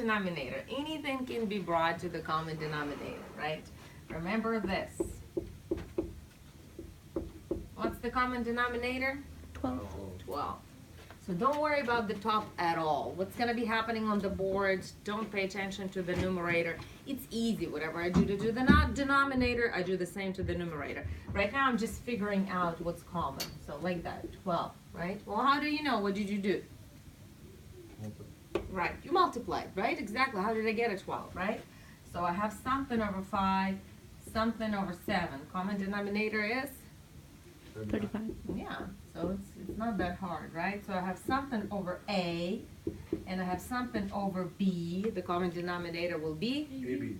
denominator. Anything can be brought to the common denominator, right? Remember this. What's the common denominator? 12. 12. So don't worry about the top at all. What's going to be happening on the board, don't pay attention to the numerator. It's easy. Whatever I do to do the denominator, I do the same to the numerator. Right now I'm just figuring out what's common. So like that, 12, right? Well, how do you know? What did you do? Right, you multiplied, right? Exactly. How did I get a 12, right? So I have something over 5, something over 7. Common denominator is? 35. Yeah, so it's not that hard, right? So I have something over A, and I have something over B. The common denominator will be? AB.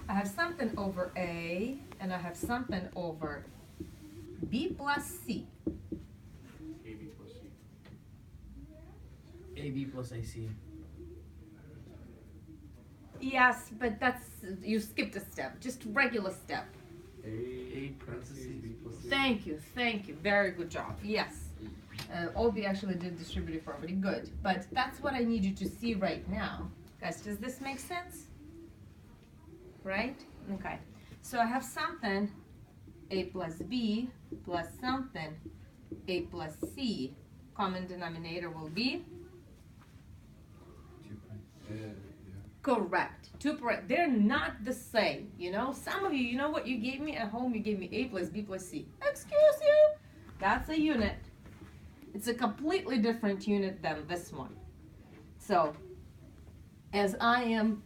I have something over A, and I have something over B plus C. AB plus C. AB plus AC. Yes, but that's, you skipped a step, just regular step. A parentheses B plus C. Thank you, very good job, yes. Obi actually did distributive property, good. But that's what I need you to see right now. Guys, does this make sense? Right? Okay. So I have something, A plus B plus something, A plus C. Common denominator will be? Correct. They're not the same, you know? Some of you, you know what you gave me at home? You gave me A plus B plus C. Excuse you? That's a unit. It's a completely different unit than this one. So, as I am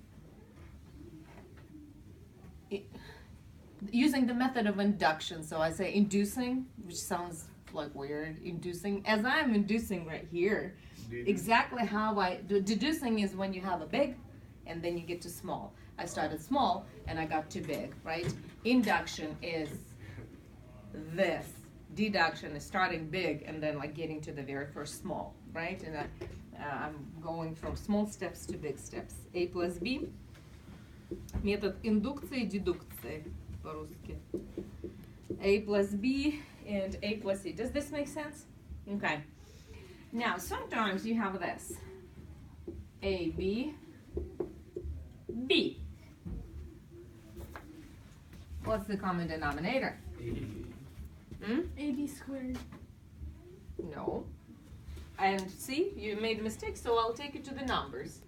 using the method of induction, so I say inducing, which sounds like weird, inducing. As I'm inducing right here, exactly how I do deducing is when you have a big and then you get to small. I started small and I got to big, right? Induction is this. Deduction is starting big and then like getting to the very first small, right? And I'm going from small steps to big steps. A plus B. Метод индукции и дедукции по-русски. A plus B and A plus C. Does this make sense? Okay. Now, sometimes you have this. A, B, B. What's the common denominator? AB squared. No. And see, you made a mistake, so I'll take you to the numbers.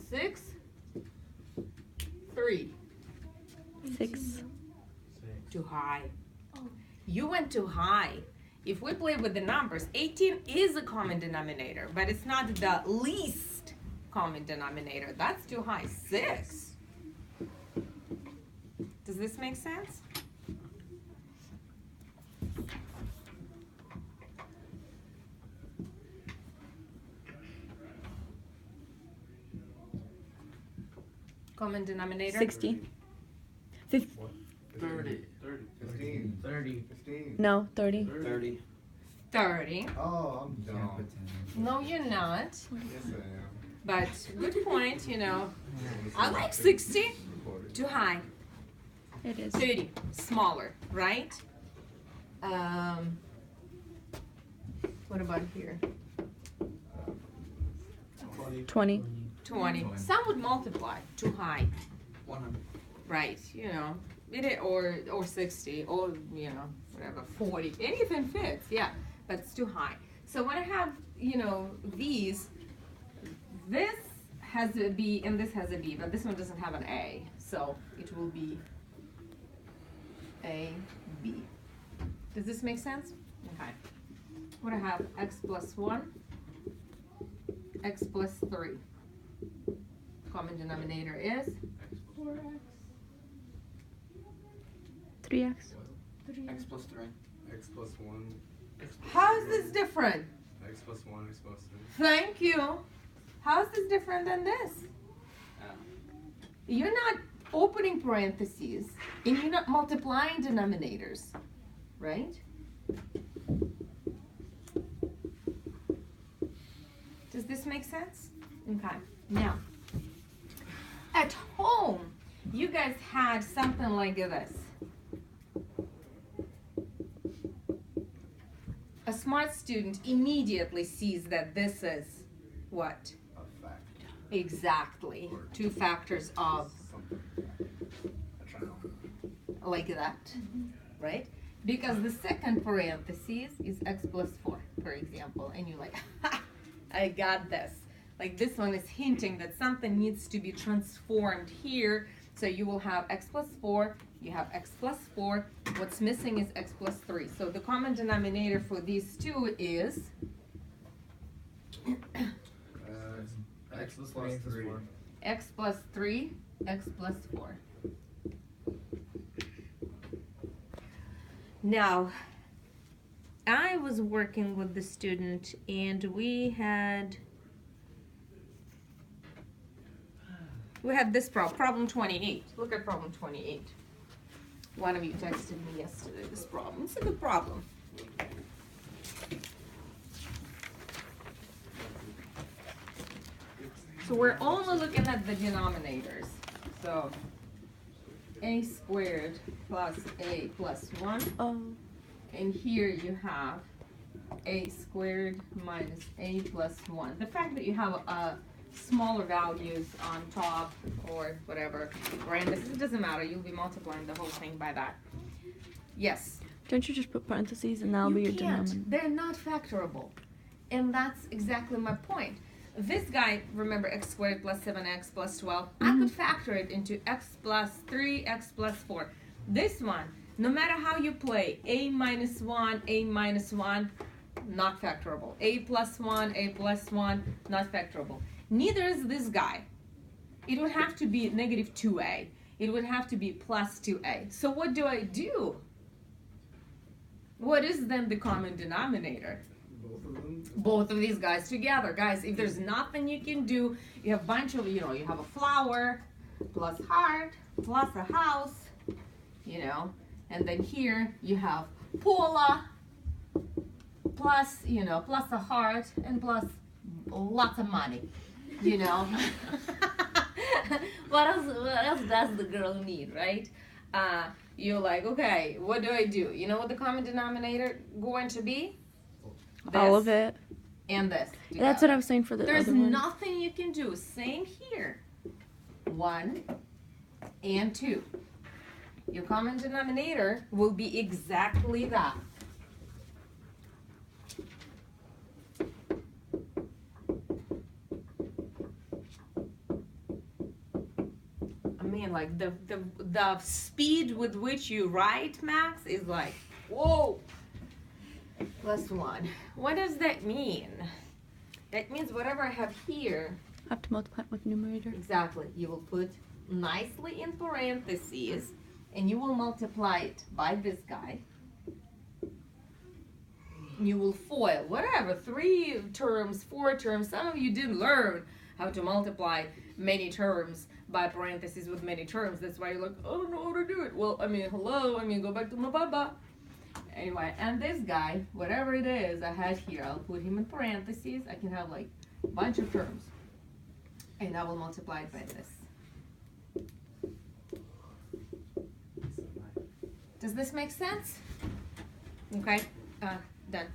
6, 3. 6. Too high. Oh. You went too high. If we play with the numbers, 18 is a common denominator, but it's not the least common denominator. That's too high. 6. Does this make sense? Common denominator? 60. 50. 30. 15. 30. 15. No, 30. 30. 30. Oh, I'm dumb. No, you're not. Yes, I am. But good point, you know. I like 60. Too high. It is. 30. Smaller, right? What about here? 20. 20. Some would multiply. Too high. 100. Right, you know. Or 60, or, you know, whatever, 40. Anything fits, yeah. But it's too high. So when I have, you know, these, this has a B and this has a B, but this one doesn't have an A. So it will be A, B. Does this make sense? Okay. What I have, x plus 1, x plus 3. Common denominator is? 4x. 3x. X plus 3. X plus 1. How is this different? X plus 1, X plus 3. Thank you. How is this different than this? You're not opening parentheses and you're not multiplying denominators, right? Does this make sense? Okay. Now, at home, you guys had something like this. A A smart student immediately sees that this is what? A fact. Exactly. Two factors of Something. A triangle. like that, right? Because the second parenthesis is x plus 4, for example, and you're like, ha, I got this. Like this one is hinting that something needs to be transformed here. So you will have x plus 4, you have x plus 4. What's missing is x plus 3. So the common denominator for these two is X plus 3. x plus 3, x plus 4. Now, I was working with the student and we had this problem 28. Look at problem 28. One of you texted me yesterday this problem. It's a good problem. So we're only looking at the denominators. So a squared plus a plus 1. Oh. And here you have a squared minus a plus 1. The fact that you have smaller values on top or whatever, parentheses, it doesn't matter. You'll be multiplying the whole thing by that. Yes. Don't you just put parentheses and that'll be your denominator? They're not factorable. And that's exactly my point. This guy, remember x squared plus 7x plus 12, I could factor it into x plus 3, x plus 4. This one, no matter how you play, a minus 1, not factorable. A plus 1, not factorable. Neither is this guy. It would have to be negative 2a. It would have to be plus 2a. So what do? What is then the common denominator? Both of them? Both of these guys together. Guys, if there's nothing you can do, you have a bunch of, you have a flower, plus heart, plus a house, and then here you have Paula, plus, plus a heart, and plus lots of money, What else does the girl need, right? You're like, okay, what do I do? You know what the common denominator going to be? All of it. And this. That's what I was saying for the There's other one. nothing you can do. Same here. 1 and 2. Your common denominator will be exactly that. I mean, like the speed with which you write, Max, is like, whoa. Plus 1. What does that mean? That means whatever I have here, I have to multiply it with numerator. exactly, you will put nicely in parentheses, and you will multiply it by this guy. You will FOIL, whatever, 3 terms, 4 terms. Some of you didn't learn how to multiply many terms by parentheses with many terms. That's why you're like, I don't know how to do it. Well, hello, go back to my baba. Anyway, and this guy, whatever it is I had here, I'll put him in parentheses. I can have like a bunch of terms. And I will multiply it by this. Does this make sense? Okay, done.